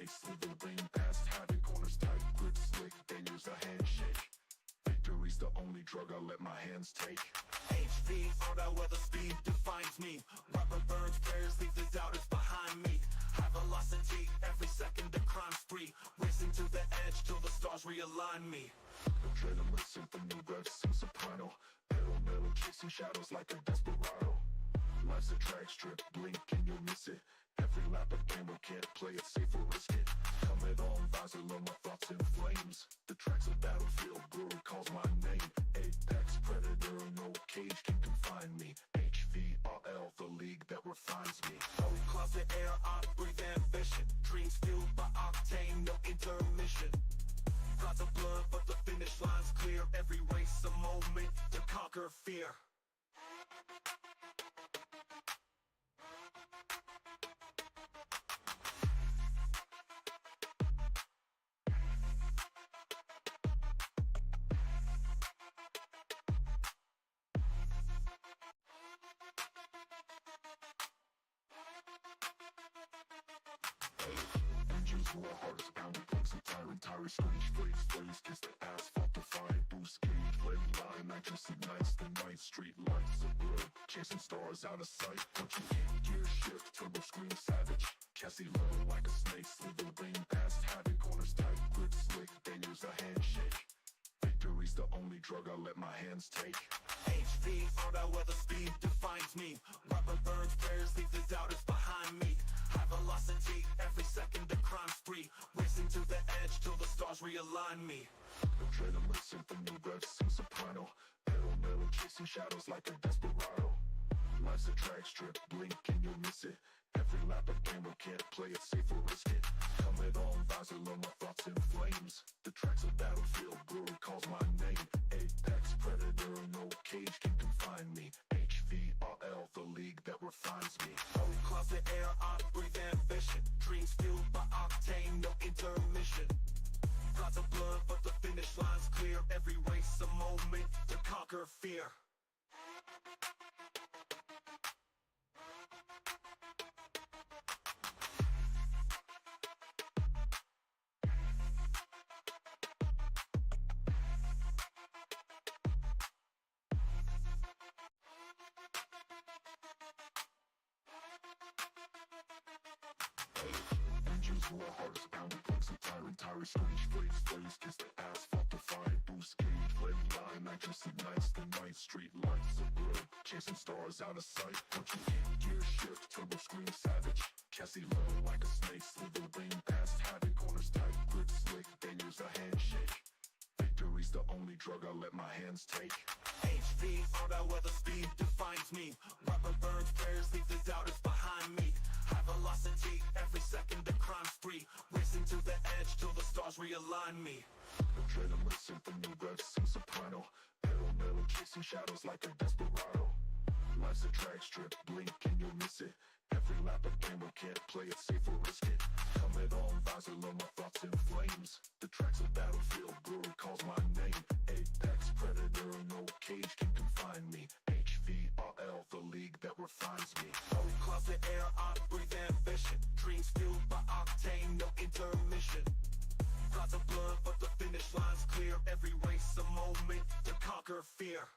snake, slithering past, having corners tight, grip slick, then use a handshake. Victory's the only drug I let my hands take. HVRL, where the speed defines me. Rubber burns, prayers leave the doubters behind me. High velocity, every second a crime spree. Racing to the edge till the stars realign me. Adrenaline symphony, rev some soprano. Pedal metal, chasing shadows like a desperado. Life's a drag strip, blink and you'll miss it. Every lap a game, we can't play it safe or risk it. Helmet on, visor low, my thoughts in flames. The track's a battlefield, brewery calls my name. Apex predator, no cage can confine me. HVRL, the league that refines me. Hold closet air, I breathe ambition. Dreams fueled by octane, no intermission. Clouds of blood, but the finish line's clear. Every race a moment to conquer fear. Engines roar, hearts pounding, punks and tires screech, flames kiss the asphalt, defiant, boost cage, red line, nitrous ignites the night, street lights of blood, chasing stars out of sight, punching in, gear shift, turbo scream savage, Cassie low like a snake, slithering past, having corners tight, grip slick, then use a handshake. Victory's the only drug I let my hands take. HVRL, where the speed defines me. Rubber burns, prayers leave the doubters behind me. High velocity, every second a crime spree. Racing to the edge till the stars realign me. Adrenaline symphony, rev some soprano. Pedal metal, chasing shadows like a desperado. Life's a drag strip, blink and you'll miss it. Every lap a game, we can't play it safe or risk it. Helmet on, visor low, my thoughts in flames. The track's a battlefield, brewery calls my name. Apex predator, no cage can confine me. HVRL, the league that refines me. Hold closet air, I breathe ambition. Dreams fueled by octane, no intermission. Clouds of blood, but the finish line's clear. Every race a moment to conquer fear. Engines roar, hearts pounding, punks and tires screech, flames kiss the asphalt, defiant, boost cage, red line, nitrous ignites the night, street lights of blood, chasing stars out of sight, punching in, gear shift, turbo scream savage, Cassie low like a snake, slithering past, having corners tight, grip slick, then use a handshake. Victory's the only drug I let my hands take. HVRL, where the speed defines me. Rubber burns, prayers leave the doubters behind me. High velocity, every second a crime spree. Racing to the edge till the stars realign me. Adrenaline symphony, rev some soprano. Pedal metal, chasing shadows like a desperado. Life's a drag strip, blink and you'll miss it. Every lap a game, we can't play it safe or risk it. Helmet on, visor low, my thoughts in flames. The track's a battlefield, brewery calls my name. Apex predator, no cage can confine me. HVRL, the league that refines me. Hold closet air, I breathe ambition. Dreams fueled by octane, no intermission. Clouds of blood, but the finish line's clear. Every race a moment to conquer fear.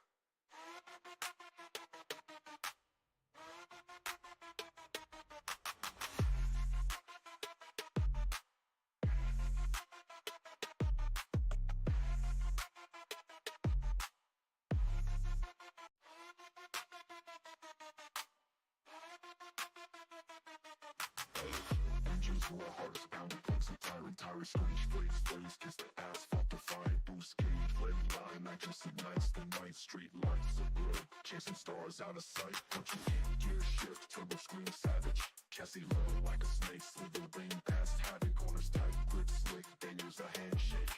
Engines roar, hearts pounding, punks and tires screech, flames kiss the asphalt, defiant, boost cage, red line, nitrous ignites the night, street lights of blood, chasing stars out of sight, punching in, gear shift, turbo scream savage, Cassie low like a snake, slithering past, having corners tight, grip slick, then use a handshake.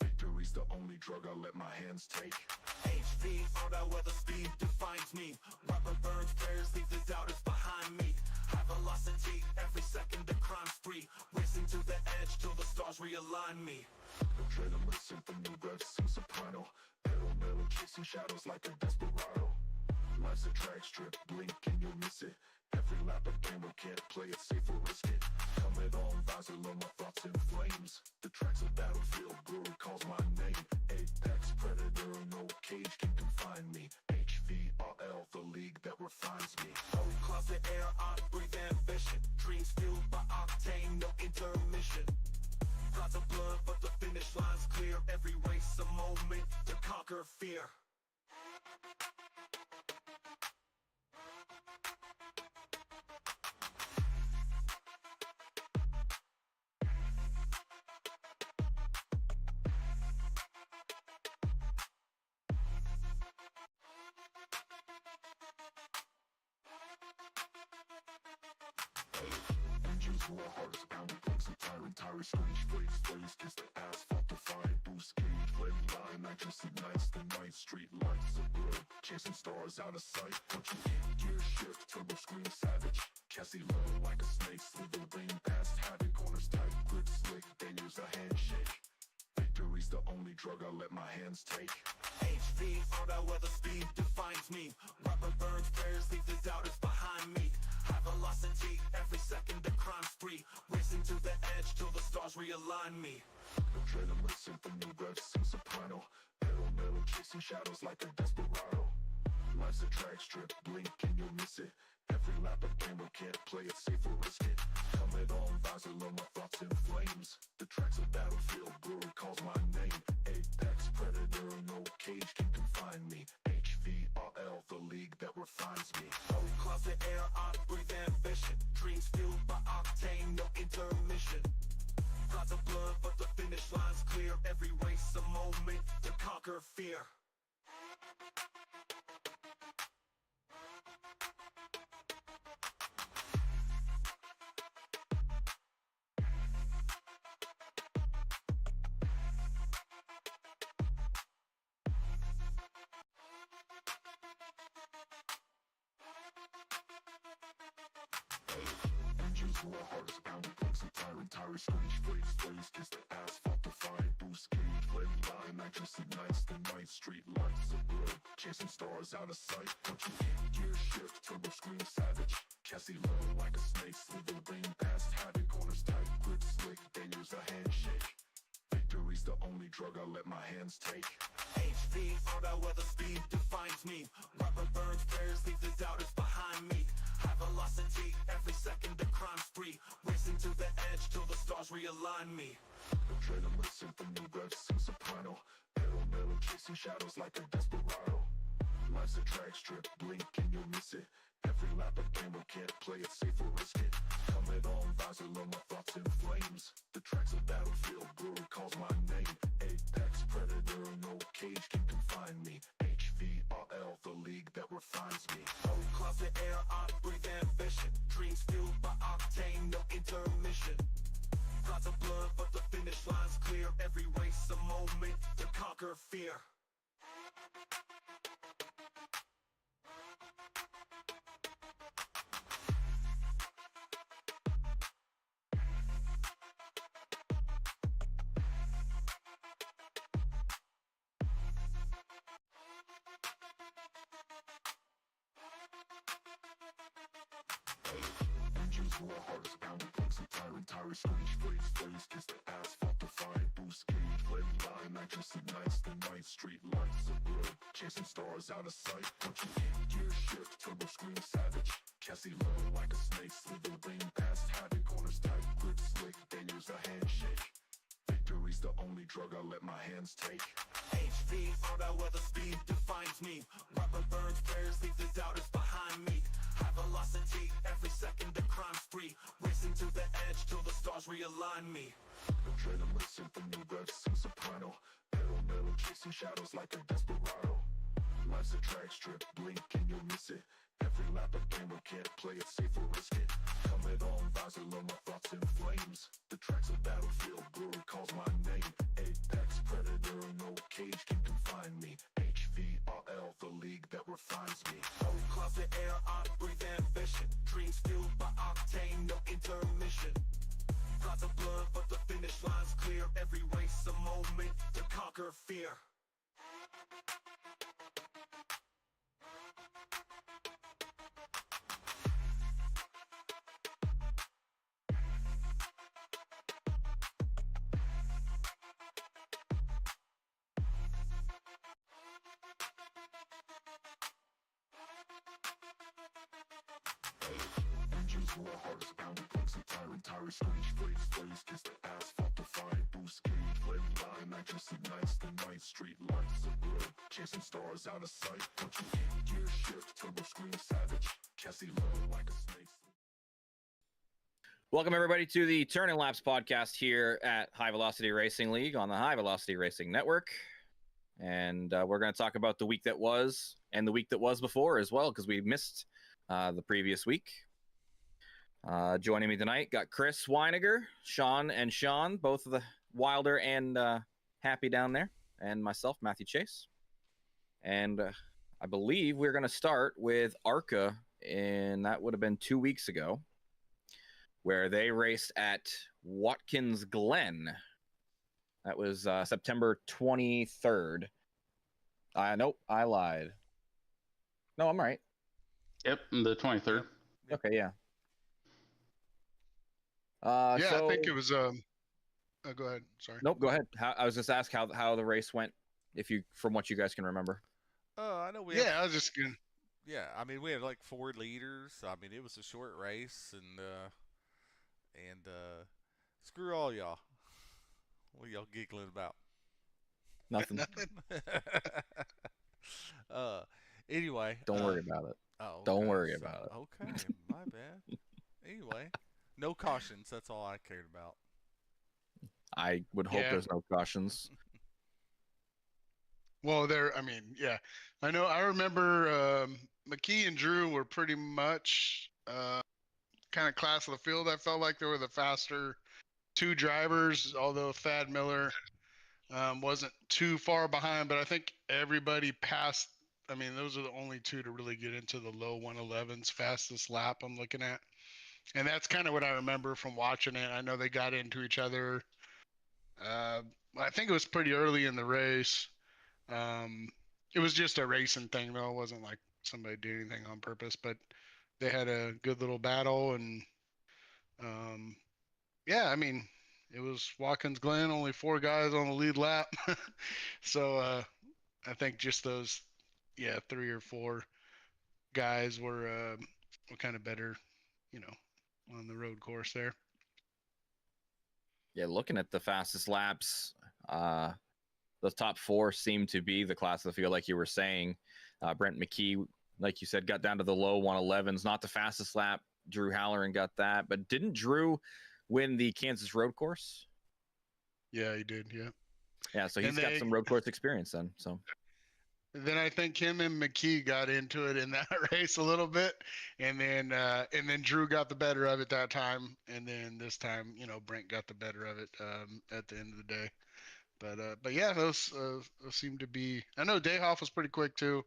Victory's the only drug I let my hands take. HVRL, where the speed defines me. Rubber burns, prayers leave the doubters behind me. High velocity, every second a crime spree. Racing to the edge till the stars realign me. Adrenaline symphony, rev some soprano. Pedal metal, chasing shadows like a desperado. Life's a drag strip, blink and you'll miss it. Every lap a game, we can't play it safe or risk it. Helmet Helmet on, visor low, my thoughts in flames. The tracks of battlefield, brewery calls my name. Apex predator, no cage can confine me. HVRL, the league that refines me. Hold closet air, I breathe ambition. Dreams fueled by octane, no intermission. Clouds of blood, but the finish line's clear. Every race a moment to conquer fear. Engines roar, heart is pounding, brakes are tiring, tires screech, brakes, blaze, kiss the asphalt, defy, boost cage, red line, nitrous ignites the night, street lights are blurred, chasing stars out of sight, punching gear shift, turbo scream savage, chassis low like a snake, slither lane past havoc, corners tight, grip slick, then use a handshake. Victory's the only drug I let my hands take. HVRL, where the speed defines me. Rubber burns, bears, leave the doubters behind me. High velocity, every second the crime's free. Racing to the edge till the stars realign me. Adrenaline symphony, rev sing soprano. Pedal metal, chasing shadows like a desperado. Life's a track strip, blink and you'll miss it. Every lap a gamble, can't play it safe or risk it. Helmet on, visor low, my thoughts in flames. The tracks of battlefield, brewery calls my name. Apex predator, no cage can confine me. HVRL, the league that refines me. Hold closet air, I breathe ambition. Dreams fueled by octane, no intermission. Clouds of blood, but the finish line's clear. Every race a moment to conquer fear. Engines roar, heart is pounding, brakes are tiring, tires screech, brakes, blaze, kiss the asphalt, defy, boost cage, red line, nitrous ignites the night, street lights are blurred, chasing stars out of sight, punching gear shift, turbo scream savage, chassis low like a snake, slither lane past havoc, corners tight, grip slick, then use a handshake. Victory's the only drug I let my hands take. HVRL, where the speed defines me. Rubber burns, bears, leave the doubters behind me. High velocity, every second the crime's free. Racing to the edge till the stars realign me. Adrenaline symphony, rev sing soprano. Pedal metal, chasing shadows like a desperado. Life's a track strip, blink and you'll miss it. Every lap a gamble, can't play it safe or risk it. Helmet on, visor low, my thoughts in flames. The tracks of battlefield, brewery calls my name. Apex predator, no cage can confine me. HVRL, the league that refines me. Hold closet air, I breathe ambition. Dreams fueled by octane, no intermission. Clouds of blood, but the finish line's clear. Every race a moment to conquer fear. Engines roar, heart is pounding, brakes are tiring, tires screech, brakes, blaze, kiss the asphalt, defy, boost cage, red line, nitrous ignites the night, street lights are blurred, chasing stars out of sight, punching gear shift, turbo scream savage, chassis low like a snake, slither lane past havoc, corners tight, grip slick, then use a handshake. Victory's the only drug I let my hands take. HVRL, where the speed defines me. Rubber burns, bears, leave the doubters behind me. High velocity, every second the crime's free. Racing to the edge till the stars realign me. Adrenaline symphony, rev sing soprano. Pedal metal, chasing shadows like a desperado. Life's a track strip, blink and you'll miss it. Every lap a gamble, can't play it safe or risk it. Helmet on, visor low, my thoughts in flames. The tracks of battlefield, brewery calls my name. Apex predator, no cage can confine me. HVRL, the league that refines me. Hold closet air, I breathe ambition. Dreams fueled by octane, no intermission. Clouds of blood, but the finish line's clear. Every race a moment to conquer fear. to our hardest pounding bugs and tire screech, blaze, kiss the asphalt, defying boost gauge, red line, nitrous ignites the night, street lights are blurred, chasing stars out of sight, punch you in, gear shift, turbo scream savage, Cassie low like a snake. Welcome, everybody, to the Turnin Laps podcast here at High Velocity Racing League on the High Velocity Racing Network. And we're going to talk about the week that was and the week that was before as well, because we missed the previous week. Joining me tonight, got Chris Weiniger, Sean, both of the Wilder and Happy down there, and myself, Matthew Chase. And I believe we're going to start with ARCA, and that would have been 2 weeks ago, where they raced at Watkins Glen. That was September 23rd. Nope, I lied. No, I'm right. Yep, the 23rd. Yep. Okay, yeah. I think it was. Oh, go ahead. Sorry. Nope, go ahead. I was just ask how the race went, from what you guys can remember. I know we. Yeah, I was just gonna. Yeah, I mean we had like 4 leaders. I mean it was a short race, and screw all y'all. What are y'all giggling about? Nothing. Anyway. Don't worry about it. Oh, okay. Don't worry about it. Okay, my bad. Anyway, no cautions. That's all I cared about. I would hope there's no cautions. Well, I know. I remember McKee and Drew were pretty much kind of class of the field. I felt like they were the faster 2 drivers, although Thad Miller wasn't too far behind. But I think everybody passed. I mean, those are the only 2 to really get into the low 111s, fastest lap I'm looking at. And that's kind of what I remember from watching it. I know they got into each other. I think it was pretty early in the race. It was just a racing thing, though. It wasn't like somebody did anything on purpose, but they had a good little battle. And I mean, it was Watkins Glen, only 4 guys on the lead lap. So I think just those, 3 or 4 guys were kind of better, on the road course there. Yeah, looking at the fastest laps, the top 4 seem to be the class of the field, like you were saying. Brent McKee, like you said, got down to the low 111s. Not the fastest lap. Drew Halloran got that. But didn't Drew win the Kansas road course? Yeah, he did, yeah. Yeah, so he's got some road course experience then. So then I think him and McKee got into it in that race a little bit, and then Drew got the better of it that time, and then this time, Brent got the better of it at the end of the day. But yeah, those seem to be. I know Dayhoff was pretty quick too,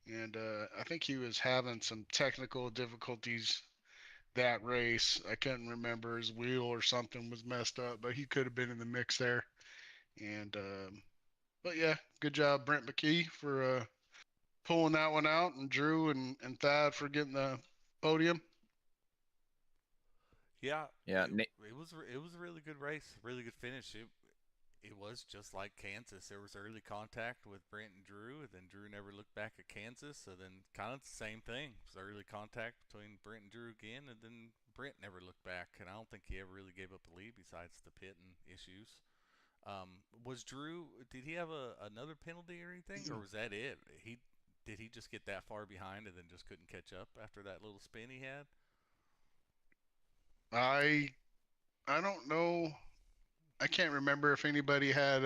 and I think he was having some technical difficulties that race. I couldn't remember, his wheel or something was messed up, but he could have been in the mix there. And but yeah, good job Brent McKee for pulling that one out, and Drew and Thad for getting the podium. Yeah. Yeah, It was a really good race, really good finish. It was just like Kansas. There was early contact with Brent and Drew, and then Drew never looked back at Kansas. So then kind of the same thing. It was early contact between Brent and Drew again, and then Brent never looked back. And I don't think he ever really gave up a lead besides the pitting issues. Was Drew, did he have another penalty or anything, or was that it? Did he just get that far behind and then just couldn't catch up after that little spin he had? I don't know. I can't remember if anybody had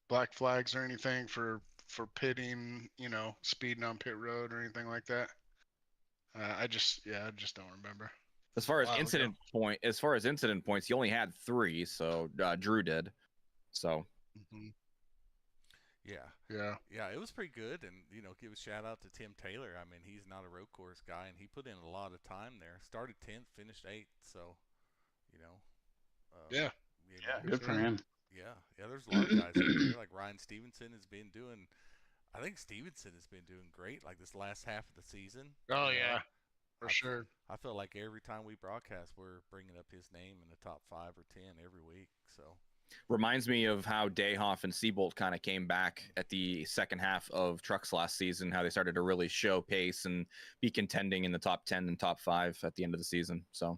black flags or anything for pitting, speeding on pit road or anything like that. I just don't remember. As far as incident points, he only had 3, so Drew did. So Mm-hmm. Yeah, it was pretty good. And give a shout out to Tim Taylor. I mean, he's not a road course guy, and he put in a lot of time there. Started 10th, finished 8th. So Good for him. Yeah, there's a lot of guys out there. Like Ryan Stevenson has been doing. I think Stevenson has been doing great. Like this last half of the season. Oh yeah, for sure. I feel like every time we broadcast, we're bringing up his name in the top 5 or 10 every week. So Reminds me of how Dayhoff and Seabolt kind of came back at the second half of trucks last season, how they started to really show pace and be contending in the top 10 and top 5 at the end of the season. So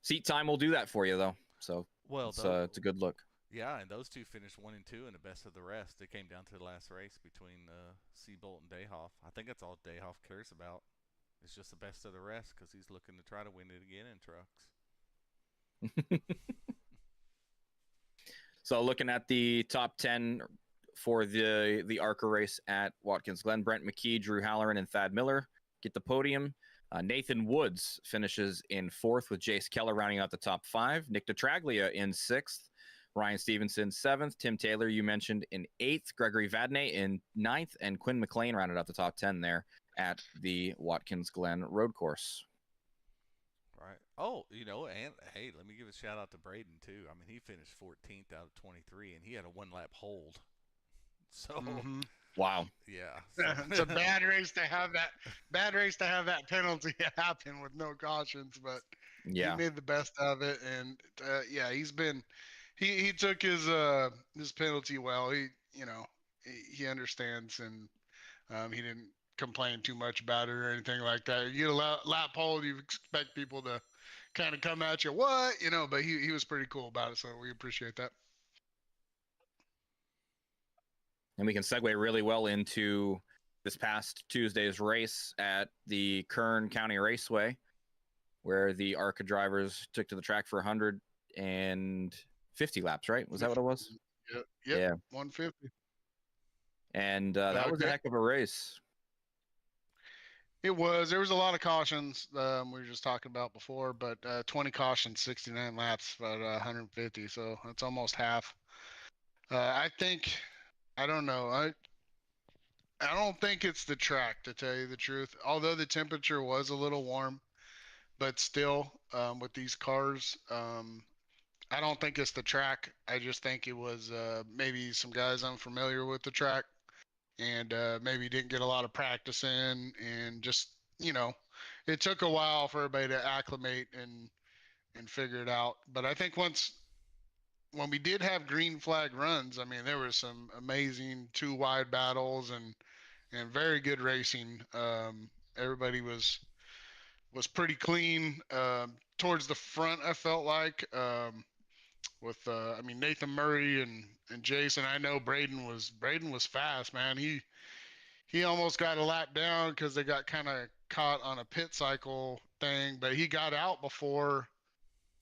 seat time will do that for you, though. So Well, it's a good look. Yeah, and those two finished 1 and 2 in the best of the rest. It came down to the last race between Seabolt and Dayhoff. I think that's all Dayhoff cares about. It's just the best of the rest because he's looking to try to win it again in trucks. So looking at the top 10 for the ARCA race at Watkins Glen, Brent McKee, Drew Halloran, and Thad Miller get the podium. Nathan Woods finishes in 4th with Jace Keller rounding out the top 5. Nick DeTraglia in 6th. Ryan Stevenson 7th. Tim Taylor, you mentioned, in 8th. Gregory Vadney in 9th. And Quinn McLean rounded out the top 10 there at the Watkins Glen road course. Right. Oh, and hey, let me give a shout out to Braden too. I mean, he finished 14th out of 23, and he had a 1-lap hold. So, wow. Yeah. So. It's a bad race to have that. Bad race to have that penalty happen with no cautions, but yeah, he made the best of it, and yeah, he's been. He took his penalty well. He understands, and he didn't complain too much about it or anything like that. You get a lap hold, you expect people to kind of come at you, but he was pretty cool about it, so we appreciate that. And we can segue really well into this past Tuesday's race at the Kern County Raceway, where the ARCA drivers took to the track for 150 laps, right? Was that what it was? Yeah. 150. And that was a heck of a race. It was. There was a lot of cautions we were just talking about before, but 20 cautions, 69 laps, about 150. So that's almost half. I don't know. I don't think it's the track, to tell you the truth. Although the temperature was a little warm, but still, with these cars, I don't think it's the track. I just think it was maybe some guys unfamiliar with the track and maybe didn't get a lot of practice in, and just, it took a while for everybody to acclimate and figure it out. But I think when we did have green flag runs, I mean, there was some amazing 2 wide battles and very good racing. Everybody was pretty clean towards the front, I felt like, with Nathan Murray and Jason. I know Braden was fast, man. He almost got a lap down because they got kind of caught on a pit cycle thing, but he got out before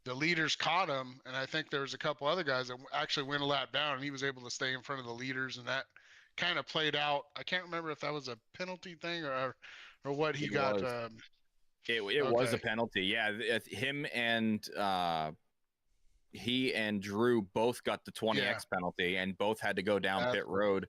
the leaders caught him, and I think there was a couple other guys that actually went a lap down, and he was able to stay in front of the leaders, and that kind of played out. I can't remember if that was a penalty thing or what he got. It was a penalty. Yeah, him and he and Drew both got the 20x penalty, and both had to go down pit road.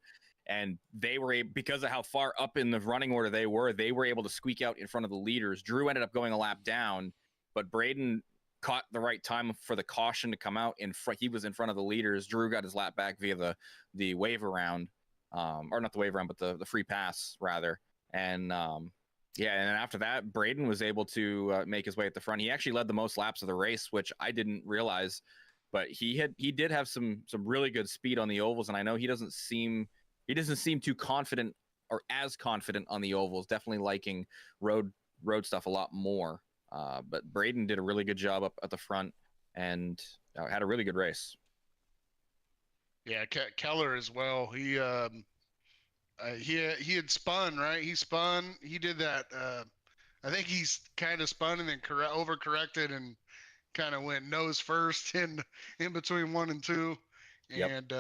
And they were because of how far up in the running order they were able to squeak out in front of the leaders. Drew ended up going a lap down, but Braden caught the right time for the caution to come out in front. He was in front of the leaders. Drew got his lap back via the wave around, or not the wave around, but the free pass rather. And and then after that, Braden was able to make his way at the front. He actually led the most laps of the race, which I didn't realize, but he did have some really good speed on the ovals, and I know he doesn't seem too confident or as confident on the ovals. Definitely liking road stuff a lot more. But Braden did a really good job up at the front and had a really good race. Yeah, Keller as well. He had spun, right? He spun. He did that. I think he's kind of spun and then overcorrected and kind of went nose first in between 1 and 2, and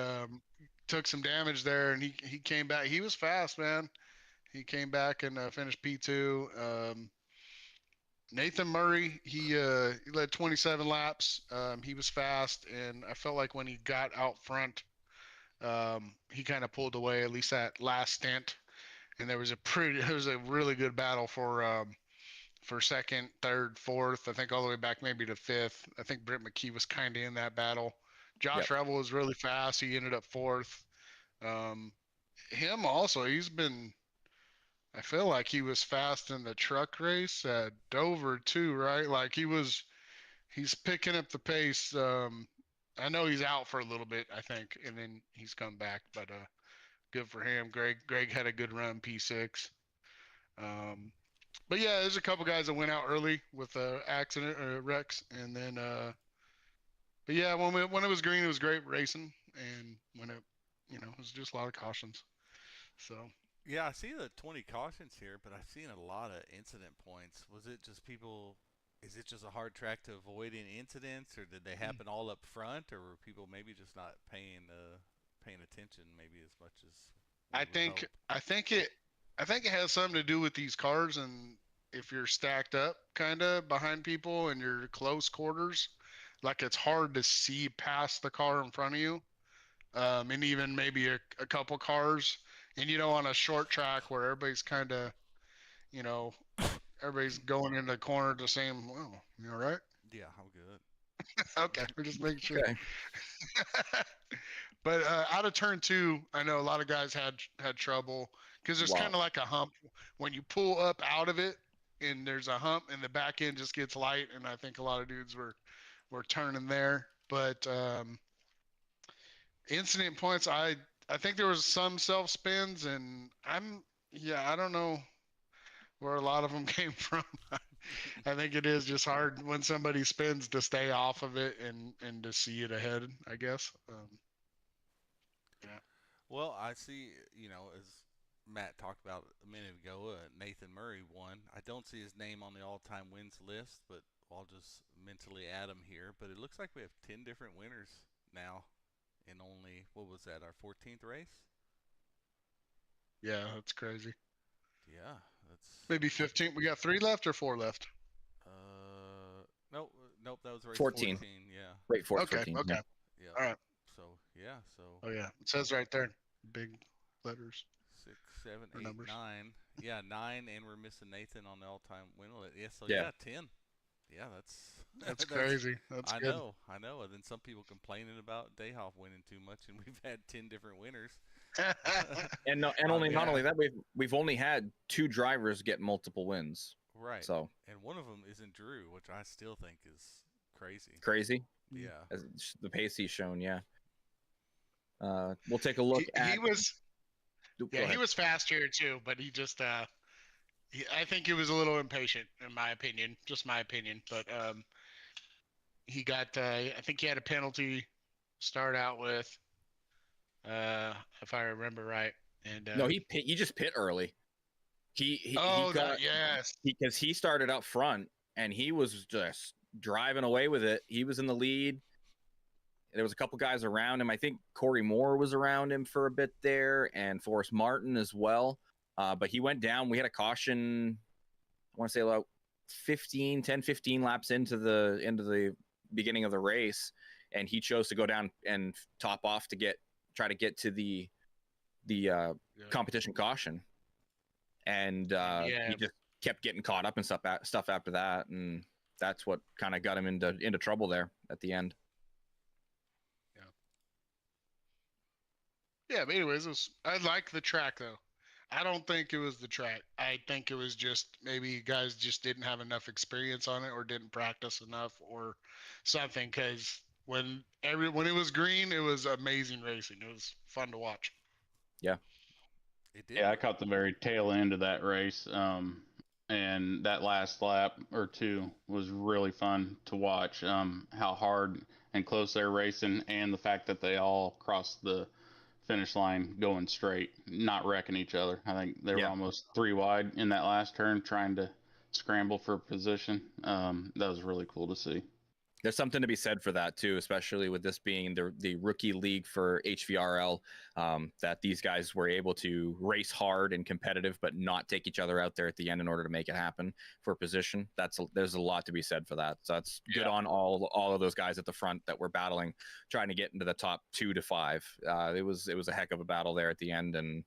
took some damage there. And he came back. He was fast, man. He came back and finished P2. Nathan Murray, he led 27 laps. He was fast, and I felt like when he got out front, he kind of pulled away, at least that last stint. And there was a really good battle for second, third, fourth. I think all the way back maybe to 5th. I think Brent McKee was kind of in that battle. Josh Revel was really fast. He ended up 4th. Him also, I feel like he was fast in the truck race at Dover too, right? Like he's picking up the pace I know he's out for a little bit, I think, and then he's come back. But good for him. Greg had a good run P6. But yeah, there's a couple guys that went out early with accident or wrecks, and then but yeah, when it was green, it was great racing, and when it, it was just a lot of cautions. So Yeah, I see the 20 cautions here, but I've seen a lot of incident points. Was it just people? Is it just a hard track to avoid any incidents, or did they happen all up front, or were people maybe just not paying attention maybe as much as we I would hope? think I think it I think it has something to do with these cars, and if you're stacked up kind of behind people and you're close quarters, like it's hard to see past the car in front of you, and even maybe a couple cars, and on a short track where everybody's kind of, you know, everybody's going in the corner the same. Well, you all right? Yeah, I'm good. Okay, we're just making sure. Okay. But out of turn two, I know a lot of guys had trouble because there's Wow. kind of like a hump when you pull up out of it, and there's a hump, and the back end just gets light, and I think a lot of dudes were turning there. But incident points, I think there was some self spins, and I don't know where a lot of them came from. I think it is just hard when somebody spins to stay off of it and to see it ahead, I guess. Yeah. Well, I see, as Matt talked about a minute ago, Nathan Murray won. I don't see his name on the all-time wins list, but I'll just mentally add him here. But it looks like we have 10 different winners now in only, what was that, our 14th race? Yeah, that's crazy. Yeah, that's Maybe 15. We got 3 left or 4 left? nope, that was race 14. Yeah. Right, Okay, 14. okay. Yeah. All right. So, yeah, so Oh, yeah. It says right there, big letters. 6, 7, Or 8, numbers. 9. Yeah, 9, and we're missing Nathan on the all-time win list. Yeah, so Yeah. 10. Yeah, That's crazy. That's I good. know. And then some people complaining about Dayhoff winning too much, and we've had 10 different winners. And not only that, we've only had 2 drivers get multiple wins. Right. So And one of them isn't Drew, which I still think is crazy. crazy. Yeah. As the pace he's shown, yeah. We'll take a look at. He was. Go Yeah, ahead. he was fast here too, but he just. I think he was a little impatient, in my opinion. Just my opinion, but he got. I think he had a penalty. To start out with. If I remember right, and No, he just pit early. He oh, got yes. because he started up front and he was just driving away with it. He was in the lead. There was a couple guys around him. I think Corey Moore was around him for a bit there, and Forrest Martin as well. But he went down. We had a caution. I want to say about 15 laps into the beginning of the race, and he chose to go down and top off to try to get to the competition caution, and he just kept getting caught up in stuff after that, and that's what kind of got him into trouble there at the end. Yeah, but anyways, I like the track though. I don't think it was the track. I think it was just maybe guys just didn't have enough experience on it or didn't practice enough or something. Because when it was green, it was amazing racing. It was fun to watch. Yeah, It did. Yeah, I caught the very tail end of that race, and that last lap or two was really fun to watch. How hard and close they're racing, and the fact that they all crossed the finish line going straight, not wrecking each other. I think they were almost 3 wide in that last turn, trying to scramble for position. That was really cool to see. There's something to be said for that too, especially with this being the rookie league for HVRL, that these guys were able to race hard and competitive, but not take each other out there at the end in order to make it happen for position. There's a lot to be said for that. So that's good on all of those guys at the front that were battling, trying to get into the top 2 to 5. It was a heck of a battle there at the end, and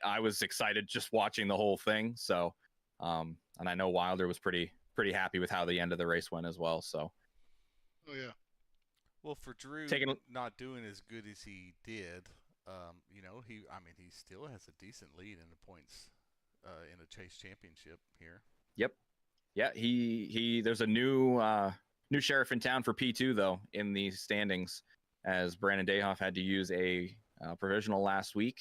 I was excited just watching the whole thing. So, and I know Wilder was pretty happy with how the end of the race went as well. So. Oh yeah. Well, for Drew not doing as good as he did, he still has a decent lead in the points in a chase championship here. Yep. Yeah, he there's a new sheriff in town for P2 though in the standings. as Brandon Dayhoff had to use a provisional last week.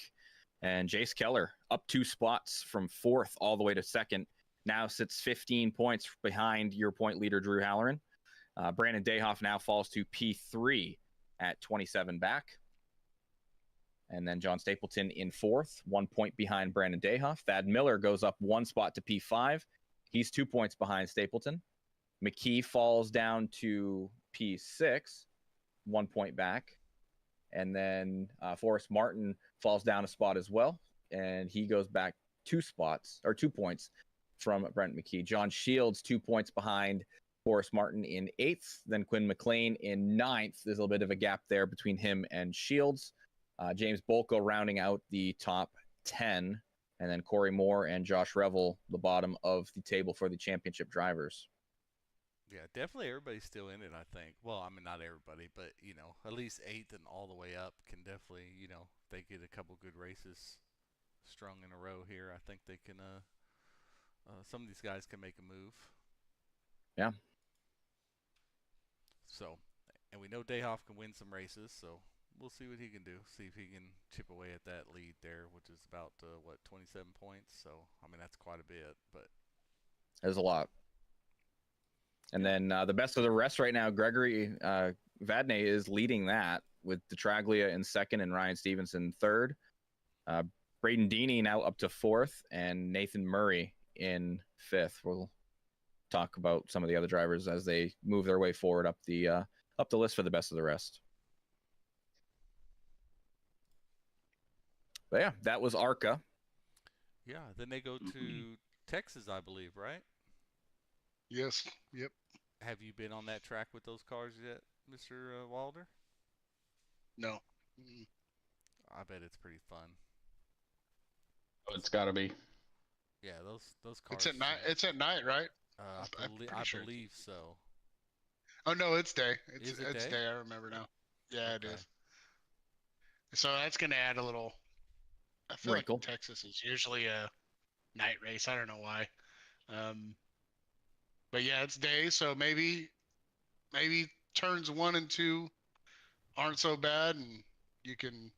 And Jace Keller up 2 spots from 4th all the way to 2nd. Now sits 15 points behind your point leader, Drew Halloran. Brandon Dayhoff now falls to P3 at 27 back. And then John Stapleton in 4th, 1 point behind Brandon Dayhoff. Thad Miller goes up 1 spot to P5. He's 2 points behind Stapleton. McKee falls down to P6, 1 point back. And then Forrest Martin falls down a spot as well. And he goes back 2 points from Brent McKee. John Shields, 2 points behind Forrest Martin in 8th. Then Quinn McLean in 9th. There's a little bit of a gap there between him and Shields. James Bolko rounding out the top 10. And then Corey Moore and Josh Revel, the bottom of the table for the championship drivers. Yeah, definitely everybody's still in it, I think. Well, I mean, not everybody, but, at least 8th and all the way up can definitely, if they get a couple good races strung in a row here, I think they can, some of these guys can make a move. Yeah. So, and we know Dayhoff can win some races, so we'll see what he can do. See if he can chip away at that lead there, which is about, 27 points. So, I mean, that's quite a bit, but. There's a lot. And then the best of the rest right now, Gregory Vadney is leading that with DeTraglia in 2nd and Ryan Stevenson 3rd. Braden Deeney now up to 4th and Nathan Murray in 5th. We'll talk about some of the other drivers as they move their way forward up the list for the best of the rest. But yeah, that was ARCA. Yeah, then they go to Texas, I believe, right? Yes. Yep. Have you been on that track with those cars yet, Mr. Wilder? No. I bet it's pretty fun. Oh, it's got to be. Yeah, those cars. It's at night. It's at night, right? I believe so. Oh no, it's day. Is it it's day? day. I remember now. Yeah, Okay. it is. So that's gonna add a little. I feel Wrinkle. like Texas is usually a night race. I don't know why. But yeah, it's day. So maybe turns 1 and 2 aren't so bad, and you can,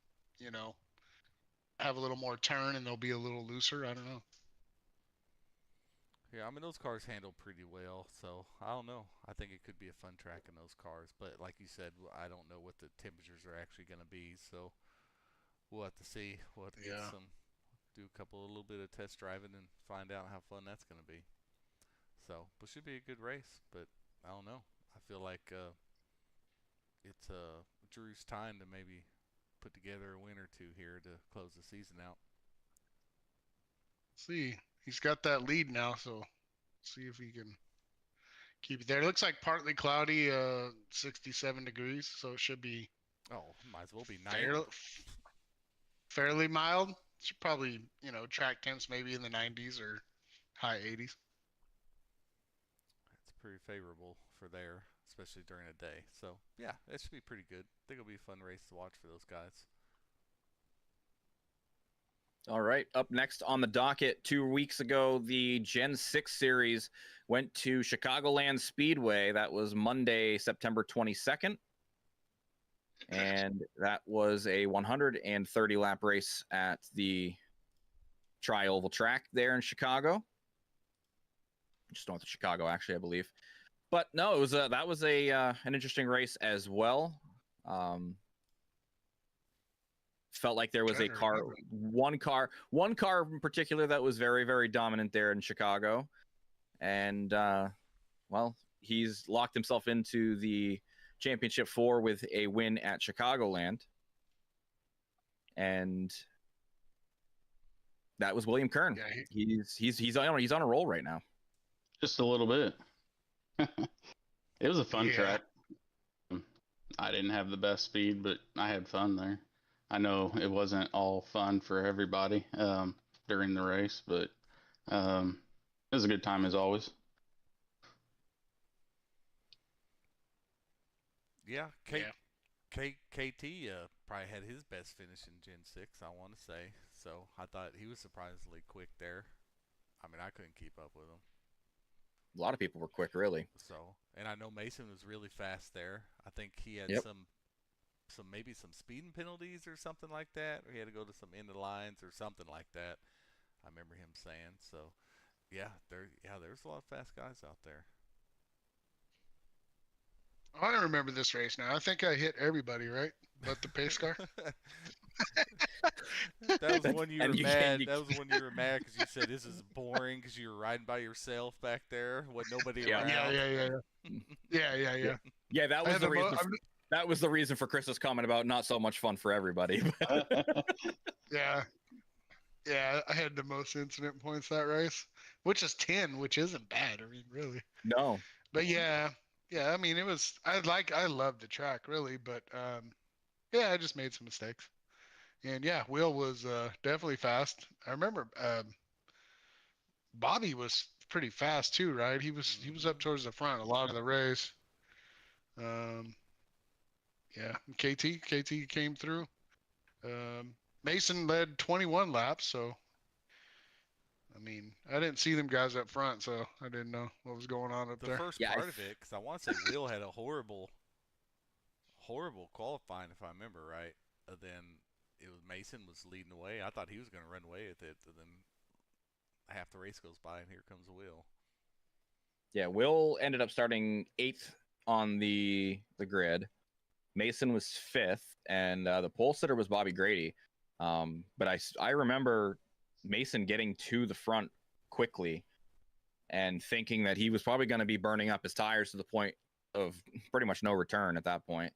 have a little more turn, and they'll be a little looser. I don't know. Yeah, I mean, those cars handle pretty well, so I don't know. I think it could be a fun track in those cars, but like you said, I don't know what the temperatures are actually going to be, so we'll have to see. We'll have to get do a little bit of test driving and find out how fun that's going to be. So, but should be a good race, but I don't know. I feel like it's Drew's time to maybe put together a win or 2 here to close the season out. See, he's got that lead now, so see if he can keep it there. It looks like partly cloudy, 67 degrees, so it should be Oh, might as well be nice. fairly mild. Should probably, track temps maybe in the 90s or high 80s. It's pretty favorable for there, especially during a day. So, yeah, it should be pretty good. I think it'll be a fun race to watch for those guys. All right. Up next on the docket, 2 weeks ago, the Gen 6 series went to Chicagoland Speedway. That was Monday, September 22nd. And that was a 130-lap race at the Tri-Oval track there in Chicago. Just north of Chicago, actually, I believe. But no, it was that was an interesting race as well. Felt like there was one car in particular that was very, very dominant there in Chicago. And, well, he's locked himself into the Championship 4 with a win at Chicagoland. And that was William Kern. Yeah, he's on a roll right now. Just a little bit. It was a fun track. I didn't have the best speed, but I had fun there. I know it wasn't all fun for everybody during the race, but it was a good time as always. Yeah, KT probably had his best finish in Gen 6, I want to say. So I thought he was surprisingly quick there. I mean, I couldn't keep up with him. A lot of people were quick, really. So, and I know Mason was really fast there. I think he had maybe some speeding penalties or something like that, or he had to go to some end of lines or something like that. I remember him saying. So there's a lot of fast guys out there. I remember this race now. I think I hit everybody, right? But the pace car. That was when you And were you mad. can't- That was when you were mad because you said this is boring because you were riding by yourself back there with nobody Yeah. around. Yeah. Yeah, that I was had the the reason. mo- I'm- That was the reason for Chris's comment about not so much fun for everybody. Yeah. Yeah, I had the most incident points that race, which is 10, which isn't bad. I mean, really. No. But yeah. I mean, it was. I loved the track really, but yeah, I just made some mistakes. And yeah, Will was definitely fast. I remember Bobby was pretty fast too, right? He was up towards the front a lot of the race. Um, yeah, KT came through. Mason led 21 laps, so I mean, I didn't see them guys up front, so I didn't know what was going on up The there. first Yeah, part of it, because I want to say Will had a horrible qualifying, if I remember right. Then it was Mason was leading the way. I thought he was going to run away with it. And then half the race goes by, and here comes Will. Yeah, Will ended up starting 8th on the grid. Mason was 5th, and the pole sitter was Bobby Grady. But I remember Mason getting to the front quickly and thinking that he was probably going to be burning up his tires to the point of pretty much no return at that point.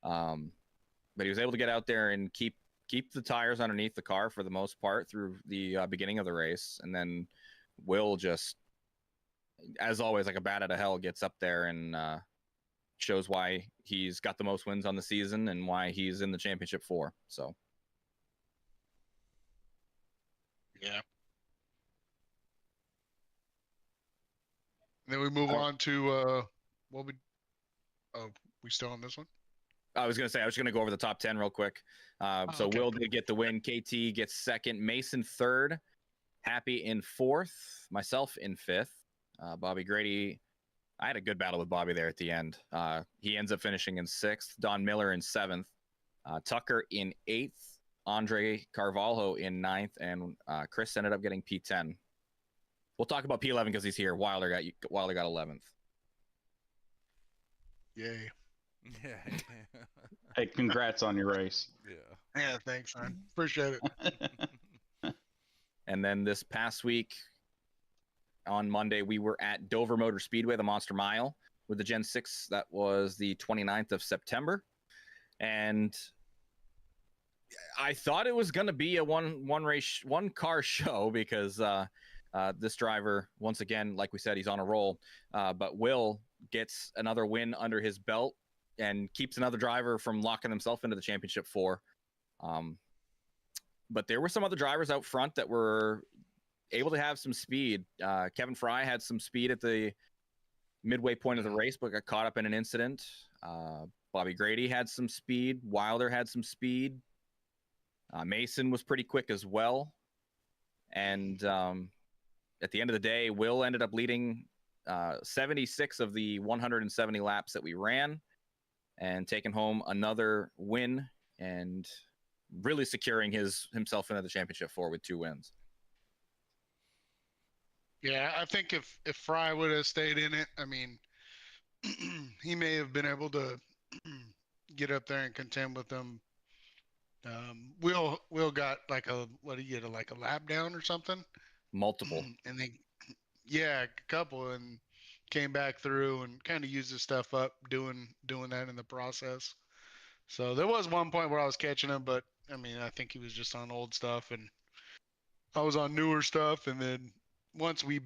But he was able to get out there and keep the tires underneath the car for the most part through the beginning of the race, and then Will just, as always, like a bat out of hell, gets up there and shows why he's got the most wins on the season and why he's in the championship 4. So Yeah. And then we move on to what we. Oh, we still on this one? I was going to say, I was going to go over the top 10 real quick. So okay. Will did get the win. KT gets 2nd. Mason 3rd. Happy in 4th. Myself in 5th. Bobby Grady. I had a good battle with Bobby there at the end. He ends up finishing in 6th. Don Miller in 7th. Tucker in 8th. Andre Carvalho in 9th. And Chris ended up getting P10. We'll talk about P11 because he's here. Wilder got 11th. Yay. Yeah. Hey, congrats on your race. Yeah. Yeah, thanks, man. Appreciate it. And then this past week on Monday, we were at Dover Motor Speedway, the Monster Mile, with the Gen 6. That was the 29th of September. And I thought it was going to be a one car show because this driver, once again, like we said, he's on a roll. But Will gets another win under his belt and keeps another driver from locking himself into the championship 4. But there were some other drivers out front that were able to have some speed. Kevin Fry had some speed at the midway point of the race, but got caught up in an incident. Bobby Grady had some speed. Wilder had some speed. Mason was pretty quick as well. And at the end of the day, Will ended up leading 76 of the 170 laps that we ran and taking home another win and really securing himself into the championship 4 with 2 wins. Yeah, I think if Fry would have stayed in it, I mean, he may have been able to get up there and contend with them. Will got like a like a lap down or something, Multiple. and then a couple, and came back through and kind of used his stuff up doing that in the process. So there was one point where I was catching him, but I mean, I think he was just on old stuff and I was on newer stuff. And then once we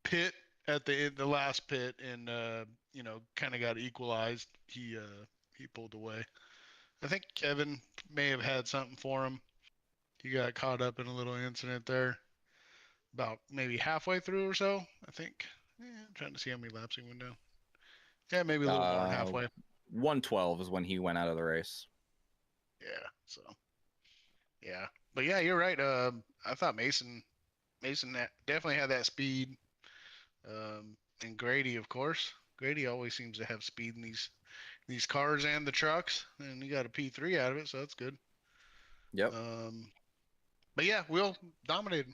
pit at the last pit and kind of got equalized, he pulled away. I think Kevin may have had something for him. He got caught up in a little incident there about maybe halfway through or so, I think. I'm trying to see how many laps he went down. Yeah, maybe a little more than halfway. 112 is when he went out of the race. Yeah, so. Yeah. But yeah, you're right. I thought Mason definitely had that speed. And Grady, of course. Grady always seems to have speed in these these cars and the trucks, and he got a P3 out of it, so that's good. Yep. But yeah, Will dominated.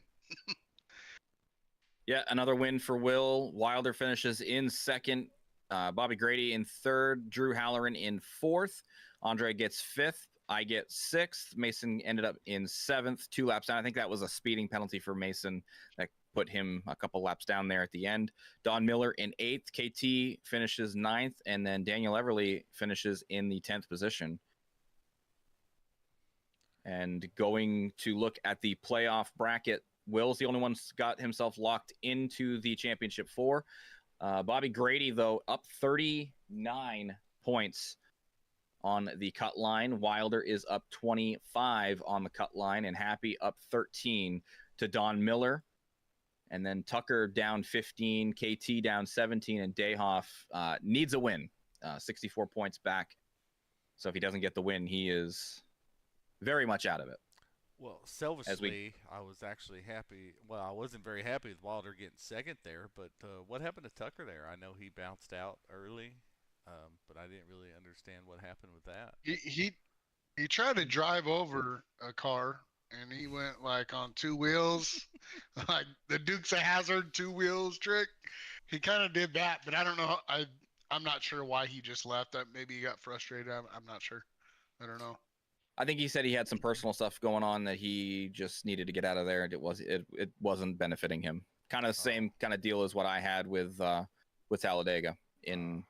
Yeah, another win for Will. Wilder finishes in second. Bobby Grady in third. Drew Halloran in fourth. Andre gets fifth. I get sixth. Mason ended up in seventh, 2 laps down. I think that was a speeding penalty for Mason that put him a couple laps down there at the end. Don Miller in eighth. KT finishes ninth. And then Daniel Everly finishes in the 10th position. And going to look at the playoff bracket, Will's the only one who's got himself locked into the championship 4. Bobby Grady, though, up 39 points on the cut line. Wilder is up 25 on the cut line, and Happy up 13 to Don Miller. And then Tucker down 15, KT down 17, and Dayhoff needs a win, 64 points back. So if he doesn't get the win, he is very much out of it. Well, selfishly, I was actually happy. Well, I wasn't very happy with Wilder getting second there, but what happened to Tucker there? I know he bounced out early, but I didn't really understand what happened with that. He tried to drive over a car, and he went like on 2 wheels, like the Dukes of Hazzard 2 wheels trick. He kind of did that, but I don't know. I'm not sure why he just left. Maybe he got frustrated. I'm not sure. I don't know. I think he said he had some personal stuff going on that he just needed to get out of there, and it wasn't benefiting him. Kind of the same kind of deal as what I had with Talladega in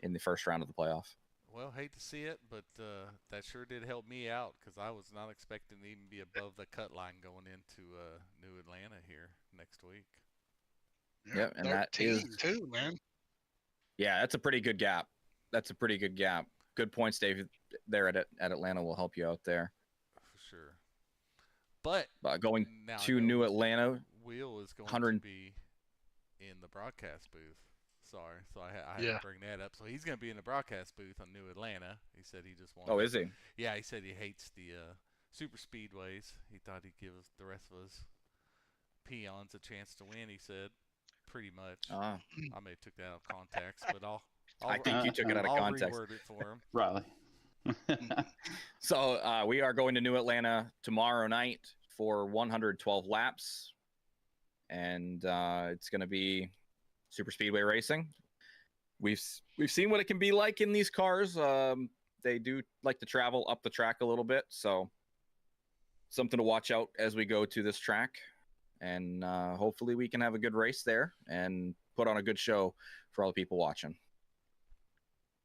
the first round of the playoff. Well, hate to see it, but that sure did help me out because I was not expecting to even be above the cut line going into New Atlanta here next week. Yeah, and that is too, man. Yeah, that's a pretty good gap. Good points, Dave. There at Atlanta will help you out there. For sure. But going to New Atlanta, Will is going to be in the broadcast booth. Sorry, so I had to bring that up. So he's going to be in the broadcast booth on New Atlanta. He said he just wanted. Oh, is he? Yeah, he said he hates the super speedways. He thought he'd give us the rest of us peons a chance to win. He said, pretty much. I may have took that out of context, but I think you took it out of context. I'll reword it for him. Riley. So we are going to New Atlanta tomorrow night for 112 laps, and it's going to be super speedway racing. We've seen what it can be like in these cars. They do like to travel up the track a little bit, so something to watch out as we go to this track, and hopefully we can have a good race there and put on a good show for all the people watching.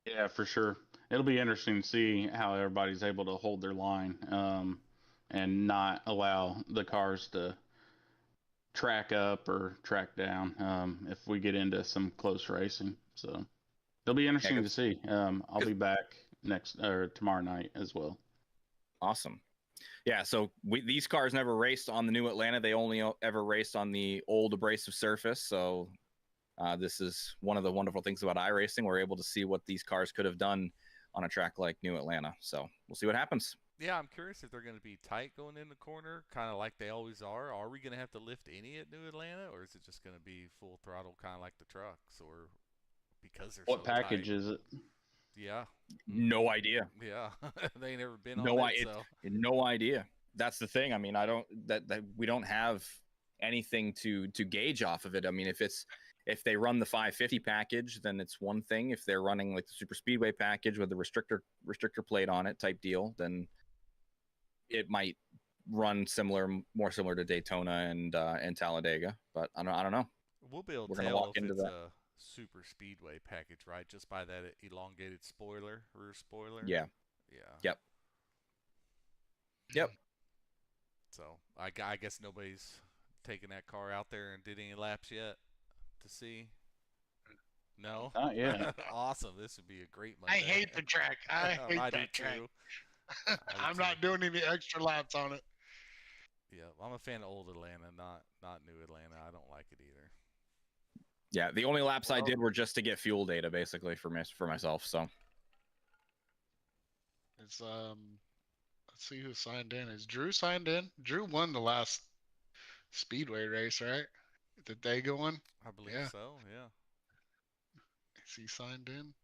Yeah, for sure. It'll be interesting to see how everybody's able to hold their line and not allow the cars to track up or track down if we get into some close racing. So it'll be interesting to see. I'll be back tomorrow night as well. Awesome. Yeah, so these cars never raced on the New Atlanta. They only ever raced on the old abrasive surface. So this is one of the wonderful things about iRacing. We're able to see what these cars could have done on a track like New Atlanta. So we'll see what happens. Yeah, I'm curious if they're going to be tight going in the corner, kind of like they always are. Are we going to have to lift any at New Atlanta, or is it just going to be full throttle, kind of like the trucks, or because they're what so package tight? Is it? Yeah. No idea. Yeah, they ain't never been on it. No idea. That's the thing. I mean, we don't have anything to gauge off of it. I mean, if they run the 550 package, then it's one thing. If they're running like the super speedway package with the restrictor plate on it type deal, then it might run more similar to Daytona and Talladega. But I don't know. We'll be able to tell if it's a super speedway package, right? Just by that elongated rear spoiler. Yeah. Yeah. Yep. So I guess nobody's taken that car out there and did any laps yet to see. No? Not yet. Awesome. This would be a great Monday. I hate the track. I hate that track. I'm not doing any extra laps on it. Yeah, I'm a fan of old Atlanta, not new Atlanta. I don't like it either. Yeah, the only laps I did were just to get fuel data, basically, for myself. So it's let's see who signed in. Is Drew signed in? Drew won the last speedway race, right? Did they go on? I believe so. Yeah. Is he signed in?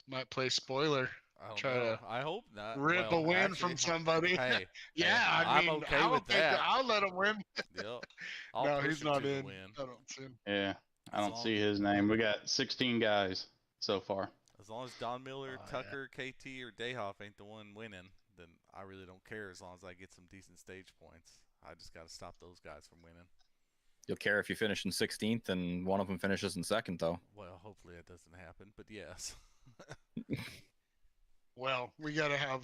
Might play spoiler. I don't Try know. to I hope not. rip Well, a win actually, from somebody. hey, hey, Yeah, I I'm mean, okay with that. I'll let him win. Yep. I'll No, push he's him not to the in. win. I don't see him. Yeah, I As don't long see his name. We got 16 guys so far. as long as Don Miller, Oh, yeah. Tucker, KT, or Dayhoff ain't the one winning, then I really don't care as long as I get some decent stage points. I just got to stop those guys from winning. You'll care if you finish in 16th and one of them finishes in second, though. Well, hopefully that doesn't happen, but yes. Well, we got to have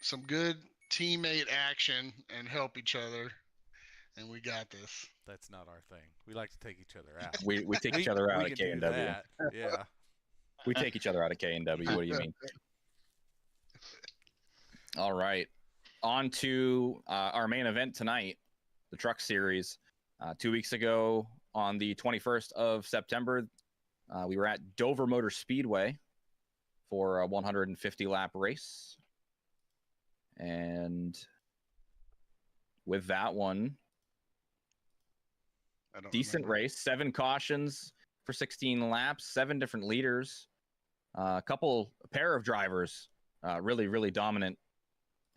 some good teammate action and help each other, and we got this. That's not our thing. We like to take each other out. We take each other out we at can K and do W. that. Yeah. We take each other out at K and W. What do you mean? All right, on to our main event tonight, the Truck Series. 2 weeks ago, on the 21st of September, we were at Dover Motor Speedway for a 150 lap race, and with that one, I don't decent remember. race, 7 cautions for 16 laps, 7 different leaders, a pair of drivers, really dominant.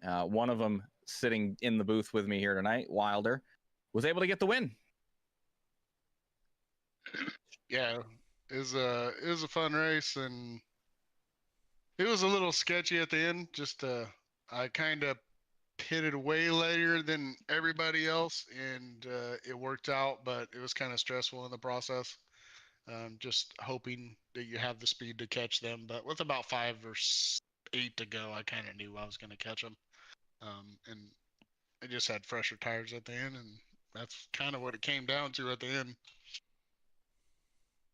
One of them sitting in the booth with me here tonight, Wilder, was able to get the win. Yeah, it was a fun race, and it was a little sketchy at the end. Just I kind of pitted way later than everybody else, and it worked out, but it was kind of stressful in the process. Just hoping that you have the speed to catch them, but with about 5 or 8 to go, I kind of knew I was going to catch them, and I just had fresher tires at the end, and that's kind of what it came down to at the end.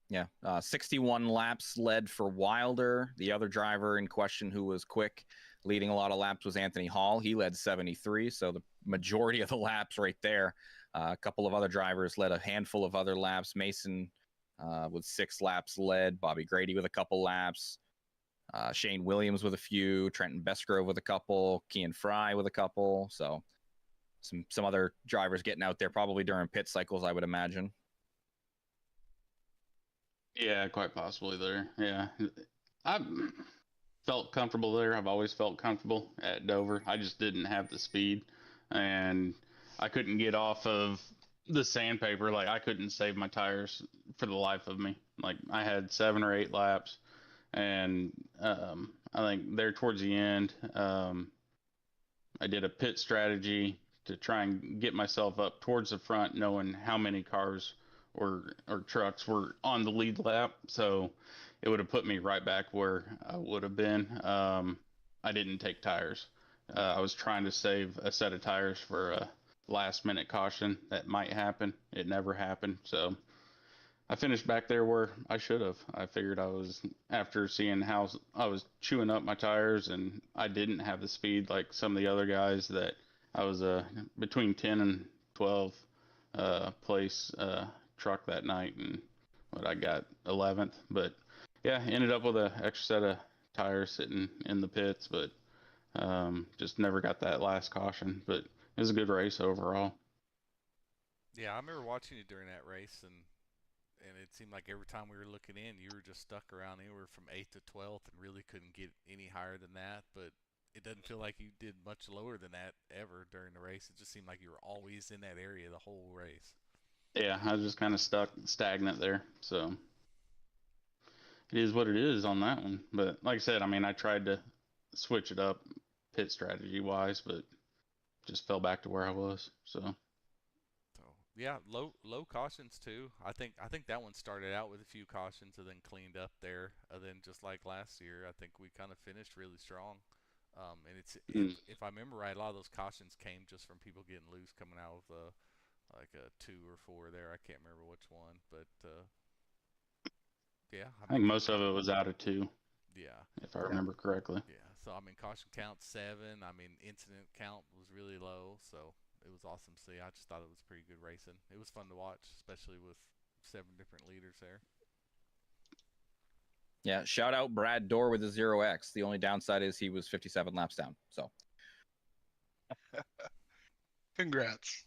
Yeah, 61 laps led for Wilder. The other driver in question who was quick, leading a lot of laps, was Anthony Hall. He led 73, so the majority of the laps right there. A couple of other drivers led a handful of other laps. Mason with 6 laps led, Bobby Grady with a couple laps, Shane Williams with a few, Trenton Besgrove with a couple, Kean Fry with a couple. So some other drivers getting out there probably during pit cycles, I would imagine. Yeah, quite possibly there. Yeah, I felt comfortable there. I've always felt comfortable at Dover. I just didn't have the speed, and I couldn't get off of the sandpaper. Like, I couldn't save my tires for the life of me. Like, I had 7 or 8 laps, and I think there towards the end, I did a pit strategy to try and get myself up towards the front, knowing how many cars or trucks were on the lead lap. So it would have put me right back where I would have been. I didn't take tires. I was trying to save a set of tires for a last minute caution that might happen. It never happened. So I finished back there where I should have. I figured I was, after seeing how I was chewing up my tires and I didn't have the speed like some of the other guys, that I was between 10 and 12 place truck that night, and what I got 11th. But yeah, ended up with an extra set of tires sitting in the pits, but just never got that last caution. But it was a good race overall. Yeah, I remember watching you during that race, and it seemed like every time we were looking in, you were just stuck around anywhere from 8th to 12th and really couldn't get any higher than that. But it doesn't feel like you did much lower than that ever during the race. It just seemed like you were always in that area the whole race. Yeah, I was just kind of stuck stagnant there. So it is what it is on that one. But like I said, I mean, I tried to switch it up pit strategy wise, but just fell back to where I was. So yeah, low cautions too. I think that one started out with a few cautions and then cleaned up there. Then just like last year, I think we kind of finished really strong. And if I remember right, a lot of those cautions came just from people getting loose coming out with like a 2 or 4 there. I can't remember which one, but yeah, I think most of it was out of 2. Yeah, if I remember correctly. Yeah, so I mean, caution count 7. I mean, incident count was really low, so it was awesome to see. I just thought it was pretty good racing. It was fun to watch, especially with 7 different leaders there. Yeah, shout out Brad Dorr with a 0X. The only downside is he was 57 laps down. So, Congrats.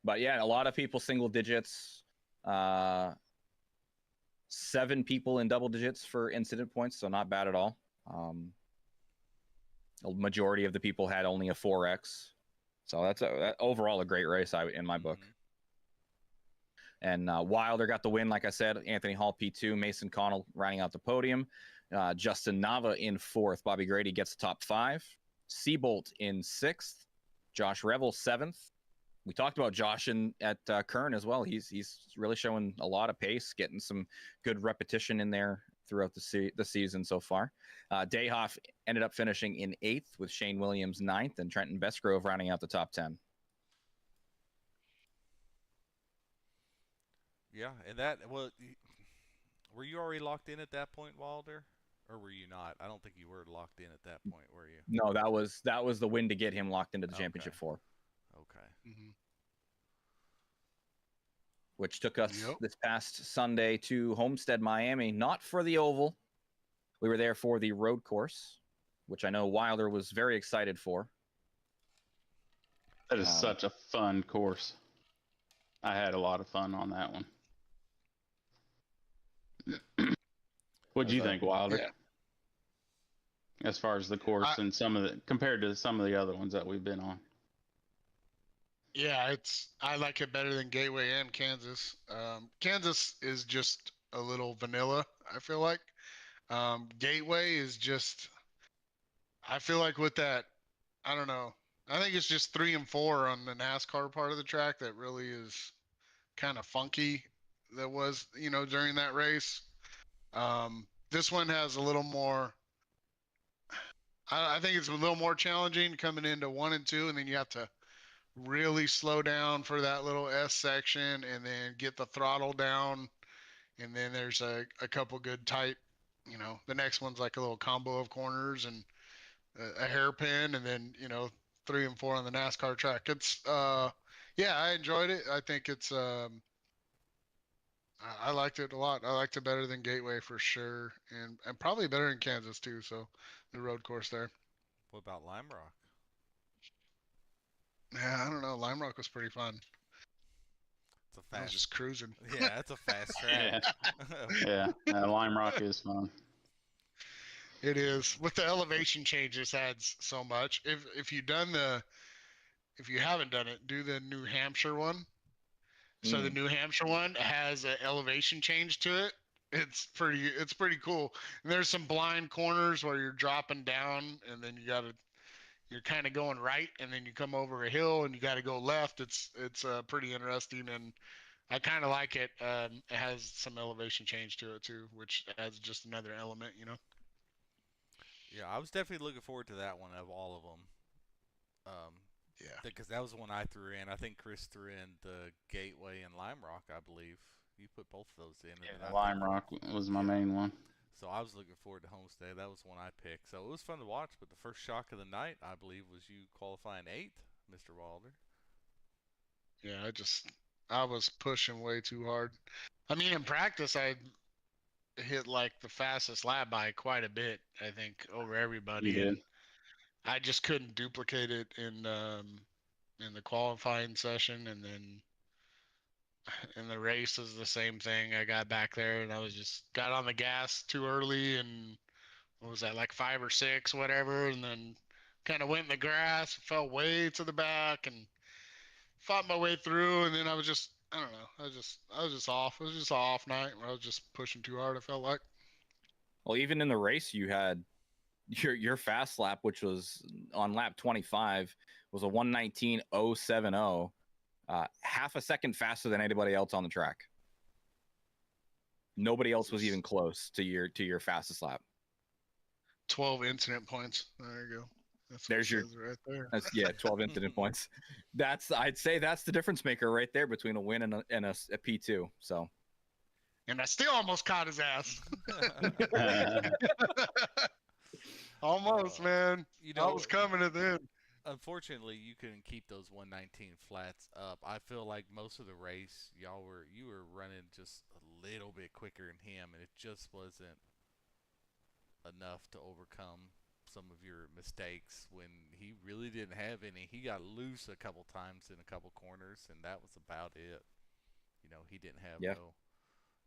But yeah, a lot of people single digits. 7 people in double digits for incident points, so not bad at all. A majority of the people had only a 4X, so that's overall a great race in my book. And Wilder got the win, like I said. Anthony Hall P2, Mason Connell rounding out the podium. Justin Nava in 4th. Bobby Grady gets the top 5. Seabolt in 6th. Josh Revel 7th. We talked about Josh at Kern as well. He's really showing a lot of pace, getting some good repetition in there throughout the season so far. Dayhoff ended up finishing in 8th with Shane Williams 9th and Trenton Bestgrove rounding out the top 10. Yeah, and were you already locked in at that point, Wilder, or were you not? I don't think you were locked in at that point, were you? No, that was the win to get him locked into the championship 4. Okay. Which took us this past Sunday to Homestead, Miami, not for the oval. We were there for the road course, which I know Wilder was very excited for. That is such a fun course. I had a lot of fun on that one. What'd you think, Wilder? Yeah. As far as the course and compared to some of the other ones that we've been on. Yeah, I like it better than Gateway and Kansas. Kansas is just a little vanilla, I feel like. Gateway is just, I feel like with that, I don't know. I think it's just 3 and 4 on the NASCAR part of the track that really is kind of funky. That was, during that race. This one has a little more. I think it's a little more challenging coming into 1 and 2, and then you have to really slow down for that little S section, and then get the throttle down, and then there's a couple good tight. The next one's like a little combo of corners and a hairpin, and then 3 and 4 on the NASCAR track. It's yeah, I enjoyed it. I think it's I liked it a lot. I liked it better than Gateway for sure, and probably better in Kansas too. So the road course there. What about Lime Rock? Yeah, I don't know. Lime Rock was pretty fun. It's a fast. I was just cruising. Yeah, it's a fast track. Yeah. Lime Rock is fun. It is. With the elevation changes adds so much. If you haven't done it, do the New Hampshire one. So the New Hampshire one has an elevation change to it. It's pretty cool. And there's some blind corners where you're dropping down, and then you're kind of going right, and then you come over a hill and you got to go left. It's pretty interesting, and I kind of like it. It has some elevation change to it too, which adds just another element, Yeah, I was definitely looking forward to that one of all of them. Yeah. Because that was the one I threw in. I think Chris threw in the Gateway and Lime Rock, I believe. You put both of those in. Yeah, Lime Rock was my main one. So I was looking forward to Homestead. That was one I picked. So it was fun to watch. But the first shock of the night, I believe, was you qualifying 8th, Mr. Wilder. Yeah, I was pushing way too hard. I mean, in practice, I hit like the fastest lap by quite a bit, I think, over everybody. You did. And I just couldn't duplicate it in the qualifying session, and then in the race is the same thing. I got back there and I was just got on the gas too early, and what was that, like 5 or 6, whatever, and then kind of went in the grass, fell way to the back, and fought my way through, and then I was just, I don't know, I was just off. It was just an off night where I was just pushing too hard, I felt like. Well, even in the race, you had your fast lap, which was on lap 25, was a 1:19.070, half a second faster than anybody else on the track. Nobody else was even close to your fastest lap. 12 incident points. There you go. There's your right there. 12 incident points. I'd say that's the difference maker right there between a win and a P2. So. And I still almost caught his ass. Almost, man. I was coming at the end. Unfortunately, you couldn't keep those 119 flats up. I feel like most of the race, you were running just a little bit quicker than him, and it just wasn't enough to overcome some of your mistakes when he really didn't have any. He got loose a couple times in a couple corners, and that was about it. He didn't have no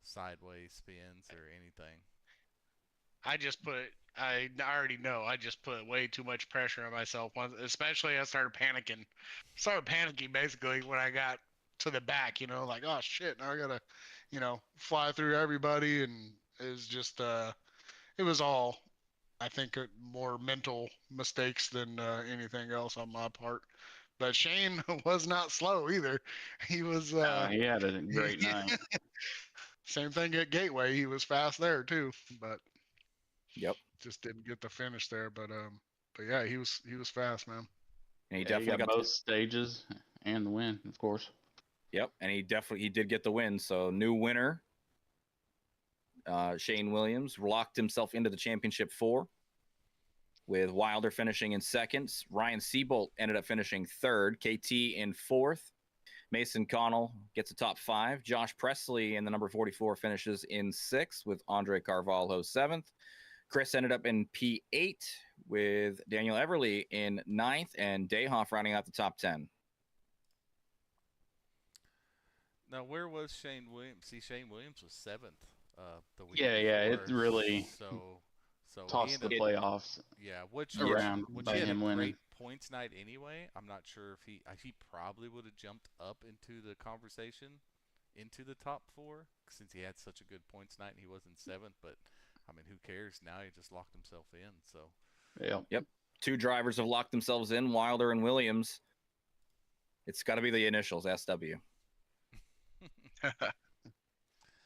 sideways spins or anything. I already know. I just put way too much pressure on myself. Especially I started panicking. Started panicking basically when I got to the back. Like, oh shit, now I gotta, fly through everybody, and it was just it was all, I think, more mental mistakes than anything else on my part. But Shane was not slow either. He was He had a great night. same thing at Gateway. He was fast there too, but Yep. just didn't get the finish there. But yeah, he was fast, man. And he Yeah, he definitely got got both stages and the win, of course. Yep, and he did get the win. So new winner, Shane Williams locked himself into the championship 4, with Wilder finishing in second. Ryan Seabolt ended up finishing third. KT in fourth. Mason Connell gets a top 5. Josh Presley in the number 44 finishes in sixth, with Andre Carvalho seventh. Chris ended up in P8 with Daniel Everly in ninth, and Dayhoff rounding out the top 10. Now, where was Shane Williams? See, Shane Williams was 7th the week Yeah, before. it really so tossed the playoffs yeah, around which by he had him a winning. great points night anyway. I'm not sure if he probably would have jumped up into the conversation, into the top 4, since he had such a good points night and he wasn't 7th. But I mean, who cares? Now he just locked himself in. So Yep. 2 drivers have locked themselves in, Wilder and Williams. It's got to be the initials, SW.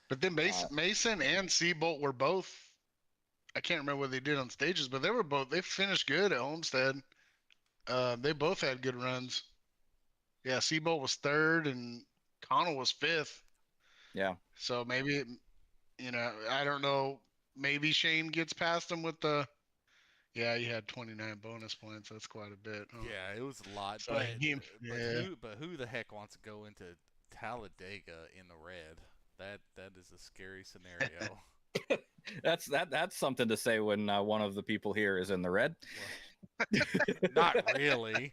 But then Mason and Seabolt were both. I can't remember what they did on stages, but they finished good at Homestead. They both had good runs. Yeah, Seabolt was third and Connell was fifth. Yeah. So maybe, I don't know. Maybe Shane gets past him with the. Yeah, he had 29 bonus points. That's quite a bit. Huh? yeah, it was a lot. So But who the heck wants to go into Talladega in the red? That is a scary scenario. That's something to say when one of the people here is in the red. Well, not really.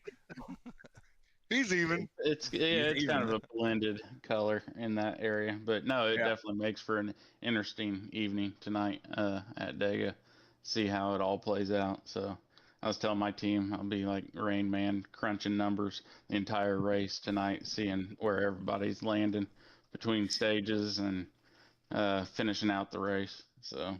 He's even. It's kind of a blended color in that area, but no, it definitely makes for an interesting evening tonight at Dega. See how it all plays out. So I was telling my team I'll be like Rain Man, crunching numbers the entire race tonight, seeing where everybody's landing between stages and finishing out the race. So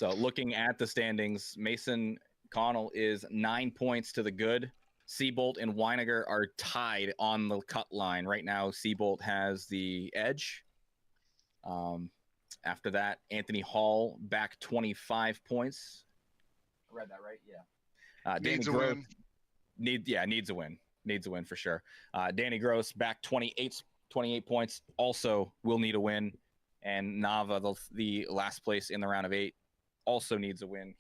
looking at the standings, Mason Connell is 9 points to the good. Seabolt and Weiniger are tied on the cut line right now. Seabolt has the edge. After that, Anthony Hall back 25 points. I read that right? Yeah. Needs a win. Needs a win. Needs a win for sure. Danny Gross back 28 points. Also will need a win. And Nava, the last place in the round of 8, also needs a win.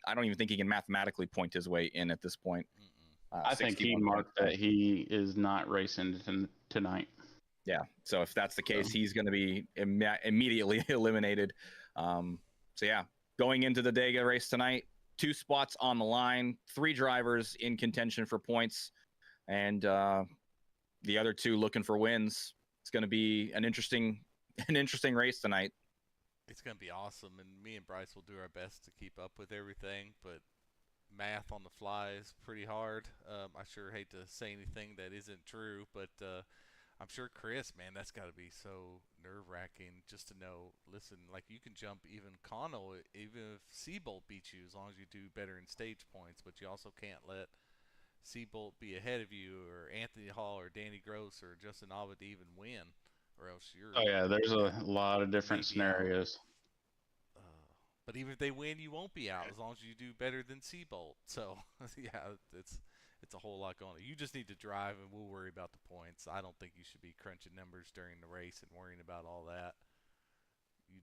I don't even think he can mathematically point his way in at this point. I think he marked that he is not racing tonight. Yeah. So if that's the case, he's going to be immediately eliminated. So yeah, going into the Dega race tonight, 2 spots on the line, 3 drivers in contention for points, and the other 2 looking for wins. It's going to be an interesting race tonight. It's going to be awesome, and me and Bryce will do our best to keep up with everything, but math on the fly is pretty hard. I sure hate to say anything that isn't true, but I'm sure Chris, man, that's got to be so nerve-wracking just to know, listen, like you can jump even Connell, even if Seabolt beats you, as long as you do better in stage points, but you also can't let Seabolt be ahead of you, or Anthony Hall, or Danny Gross, or Justin Ovid even win, or else you're... Oh, yeah, there's a lot of different scenarios. But even if they win, you won't be out as long as you do better than Seabolt. So, yeah, it's a whole lot going on. You just need to drive, and we'll worry about the points. I don't think you should be crunching numbers during the race and worrying about all that. You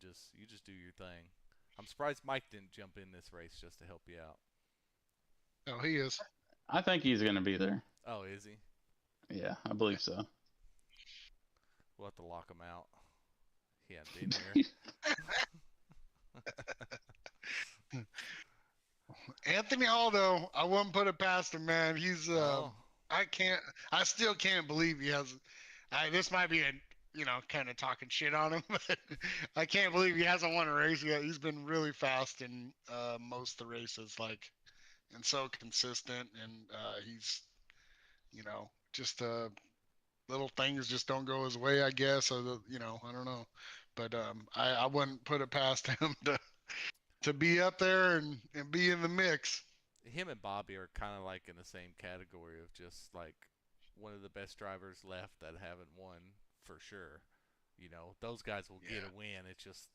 just do your thing. I'm surprised Mike didn't jump in this race just to help you out. Oh, he is. I think he's going to be there. Oh, is he? Yeah, I believe so. We'll have to lock him out. He hadn't been here. Anthony Hall, though, I wouldn't put it past him, man. He's I still can't believe he has. This might be kind of talking shit on him, but I can't believe he hasn't won a race yet. He's been really fast in most of the races, and so consistent, and he's, just little things just don't go his way, I guess. Or I don't know, but I wouldn't put it past him to be up there and be in the mix. Him and Bobby are kind of like in the same category of just like one of the best drivers left that haven't won for sure. Those guys will get a win. It's just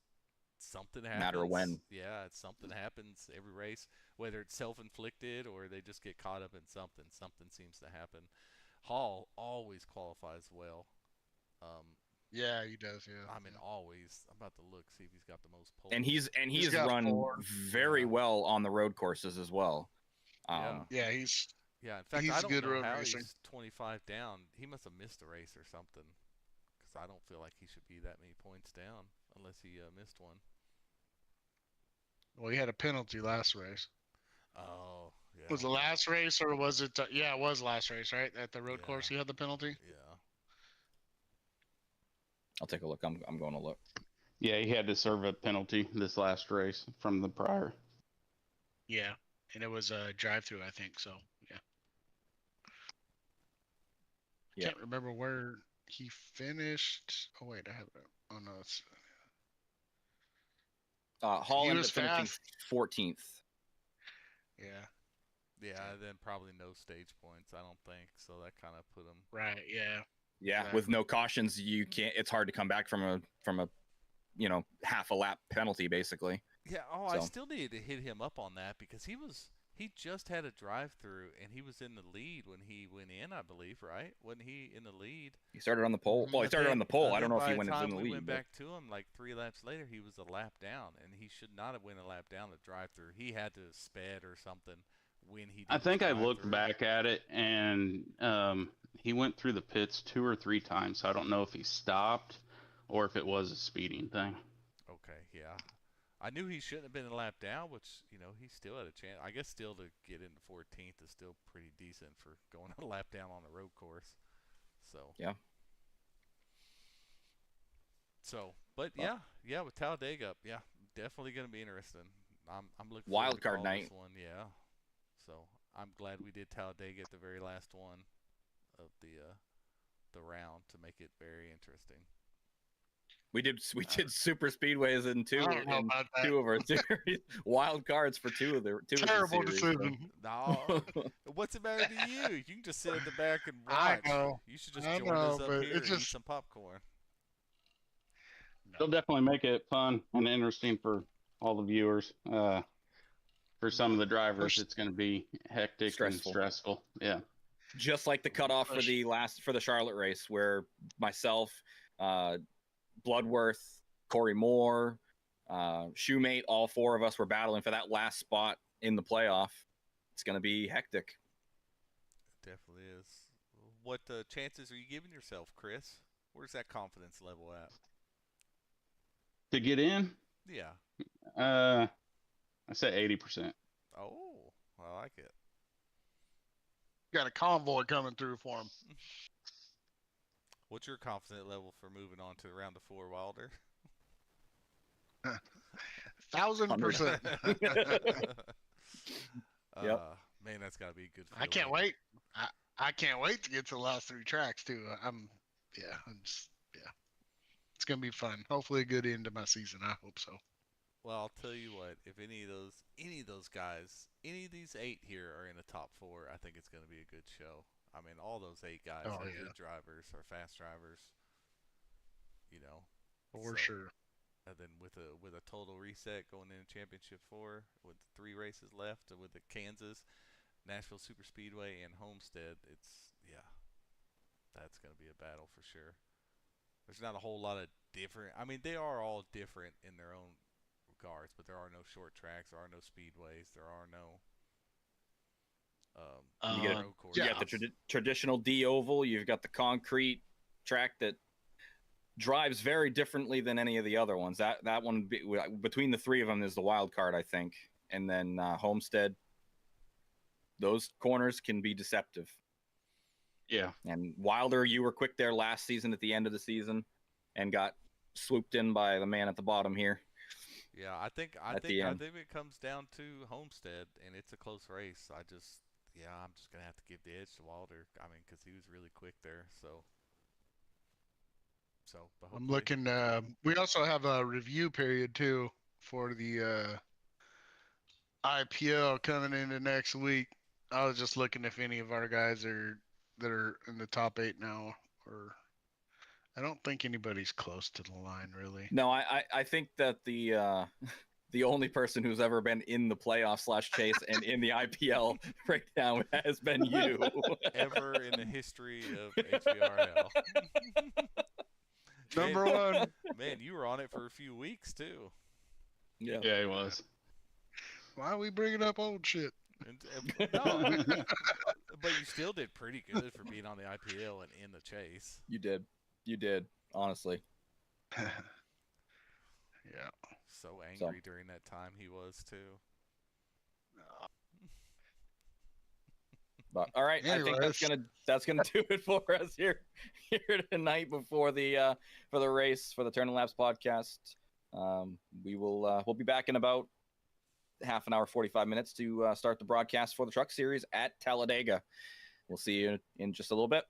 something happens. Matter when. Yeah, something happens every race, whether it's self-inflicted or they just get caught up in something. Something seems to happen. Hall always qualifies well. Yeah, he does. Yeah. I mean, always. I'm about to look, see if he's got the most poles. And he's got run 4. very well on the road courses as well. Yeah, in fact, he's I don't good know road how racing. he's 25 down. He must have missed a race or something, because I don't feel like he should be that many points down unless he missed one. Well, he had a penalty last race. Oh, yeah. Was it last race or was it? Yeah, it was last race, right? At the road course, he had the penalty. Yeah. I'll take a look. I'm going to look. Yeah, he had to serve a penalty this last race from the prior. Yeah, and it was a drive-through, I think. So yeah. Yeah. Can't remember where he finished. Oh wait, I have it. Oh no, it's. Hall He ended was up finishing fast. 14th. Yeah. Yeah, then probably no stage points, I don't think. So that kind of put him. Right. Yeah. Yeah, Exactly. with no cautions, you can't. It's hard to come back from a half a lap penalty basically. Yeah. Oh, So. I still needed to hit him up on that because he just had a drive-through and he was in the lead when he went in, I believe, right? Wasn't he in the lead? He started on the pole. Well, he started on the pole. I don't know if he went in the lead. We went but- back to him like 3 laps later. He was a lap down, and he should not have went a lap down the drive-through. He had to have sped or something when he. Did I think the I looked drive-through. back at it, and he went through the pits 2 or 3 times. So I don't know if he stopped or if it was a speeding thing. Okay, yeah. I knew he shouldn't have been a lap down, which, he still had a chance. I guess still to get into 14th is still pretty decent for going a lap down on the road course. So. Yeah. So, but yeah, with Talladega, yeah, definitely going to be interesting. I'm looking Wild forward to card call night. this one, yeah. So I'm glad we did Talladega at the very last one of the round to make it very interesting. We did super speedways in two I don't know about that. of our series. Wild cards for two of the Terrible series, so. decision. No, what's it matter to you? You can just sit at the back and I watch. know. You should just I join know, us up but here it's and eat just- some popcorn. They'll definitely make it fun and interesting for all the viewers. For some of the drivers, it's going to be hectic Stressful. and stressful. Yeah. Just like the cutoff for the Charlotte race, where myself, Bloodworth, Corey Moore, Shoemate, all 4 of us were battling for that last spot in the playoff. It's going to be hectic. It definitely is. What chances are you giving yourself, Chris? Where's that confidence level at? To get in, Yeah. I say 80%. Oh, I like it. Got a convoy coming through for him. What's your confidence level for moving on to round of 4, Wilder? 1,000%. Yep. Man, that's got to be a good. I can't feeling. wait. I can't wait to get to the last 3 tracks too. It's gonna be fun. Hopefully a good end to my season. I hope so. Well, I'll tell you what. If any of those guys, any of these 8 here are in the top 4, I think it's going to be a good show. I mean, all those 8 guys Oh, are yeah. good drivers, are fast drivers. For So- sure. And then with a total reset going into Championship 4 with 3 races left with the Kansas, Nashville Super Speedway, and Homestead, that's going to be a battle for sure. There's not a whole lot of different. I mean, they are all different in their own regards, but there are no short tracks, there are no speedways, there are no. You get road courses. You got the traditional D oval. You've got the concrete track that drives very differently than any of the other ones. That one between the 3 of them is the wild card, I think. And then Homestead. Those corners can be deceptive. Yeah. And Wilder, you were quick there last season at the end of the season. and got swooped in by the man at the bottom here. Yeah, I think it comes down to Homestead, and it's a close race. I'm just gonna have to give the edge to Wilder. I mean, because he was really quick there. So, but I'm hopefully, looking. We also have a review period too for the IPL coming into next week. I was just looking if any of our guys that are in the top 8 now, or I don't think anybody's close to the line really. No, I think that the the only person who's ever been in the playoff / chase and in the IPL right now has been you. ever in the history of HVRL. Number one. Man, you were on it for a few weeks too. Yeah, Yeah, he was. Why are we bringing up old shit? No, but you still did pretty good for being on the IPL and in the chase. you did, honestly. Yeah. So angry during that time he was too. But all right, Anyways. I think that's gonna do it for us here tonight before the for the race for the Turnin Laps podcast. We'll be back in about half an hour, 45 minutes to start the broadcast for the Truck Series at Talladega. We'll see you in just a little bit.